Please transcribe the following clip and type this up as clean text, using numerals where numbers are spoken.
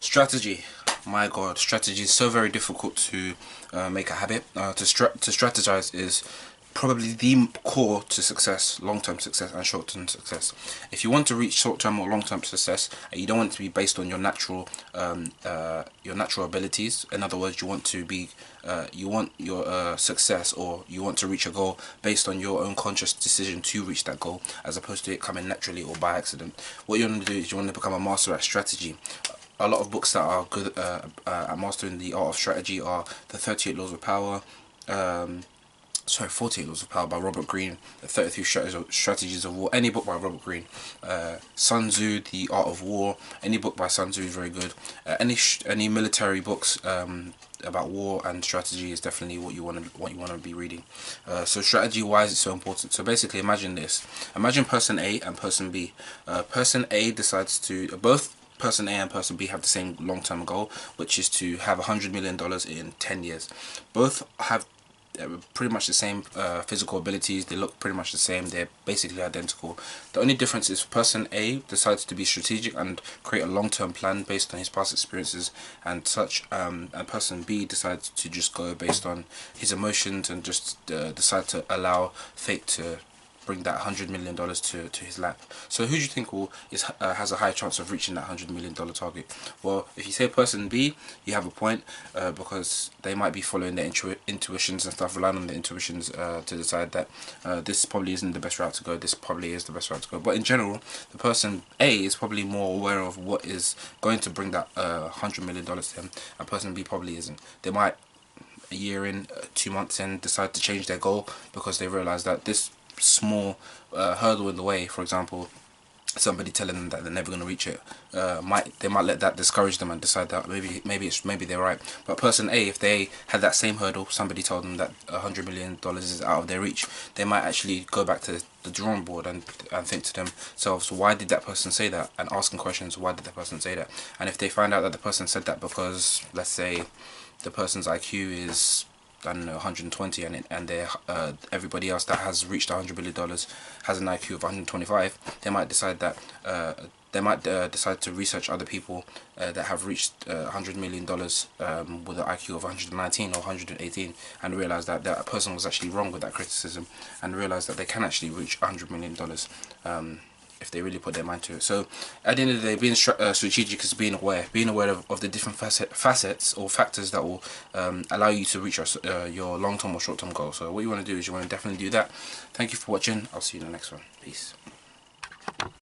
Strategy. My God, strategy is so very difficult to make a habit. To strategize is probably the core to success, long-term success and short-term success. If you want to reach short-term or long-term success, and you don't want it to be based on your natural abilities. In other words, you want to be, you want your success, or you want to reach a goal based on your own conscious decision to reach that goal, as opposed to it coming naturally or by accident. What you want to do is you want to become a master at strategy. A lot of books that are good at mastering the art of strategy are the 38 Laws of Power, 48 Laws of Power by Robert Greene, the 33 Strategies of War, any book by Robert Greene, Sun Tzu, The Art of War, any book by Sun Tzu is very good. Any military books about war and strategy is definitely what you want to be reading. So strategy, why is it so important? So basically, imagine this: imagine person A and person B. Person A decides to both. Person A and person B have the same long-term goal, which is to have $100 million in 10 years. Both have pretty much the same physical abilities. They look pretty much the same. They're basically identical. The only difference is person A decides to be strategic and create a long-term plan based on his past experiences and such, and person B decides to just go based on his emotions and just decide to allow fate to bring that $100 million to his lap. So who do you think has a high chance of reaching that $100 million target? Well, if you say person B, you have a point, because they might be following their intuitions and stuff, relying on their intuitions to decide that this probably isn't the best route to go, this probably is the best route to go. But in general, the person A is probably more aware of what is going to bring that $100 million to them, and person B probably isn't. They might, a year in, 2 months in, decide to change their goal because they realize that this small hurdle in the way, for example, somebody telling them that they're never going to reach it, they might let that discourage them and decide that maybe they're right. But person A, if they had that same hurdle, somebody told them that $100 million is out of their reach, they might actually go back to the drawing board and think to themselves, why did that person say that, and asking questions, why did that person say that? And if they find out that the person said that because, let's say, the person's IQ is, I don't know, 120, and everybody else that has reached $100 million has an IQ of 125, they might decide that decide to research other people that have reached $100 million with an IQ of 119 or 118, and realize that that person was actually wrong with that criticism, and realize that they can actually reach $100 million if they really put their mind to it. So at the end of the day, being strategic is being aware of the different facets or factors that will allow you to reach your long-term or short-term goal. So what you want to do is you want to definitely do that. Thank you for watching. I'll see you in the next one. Peace.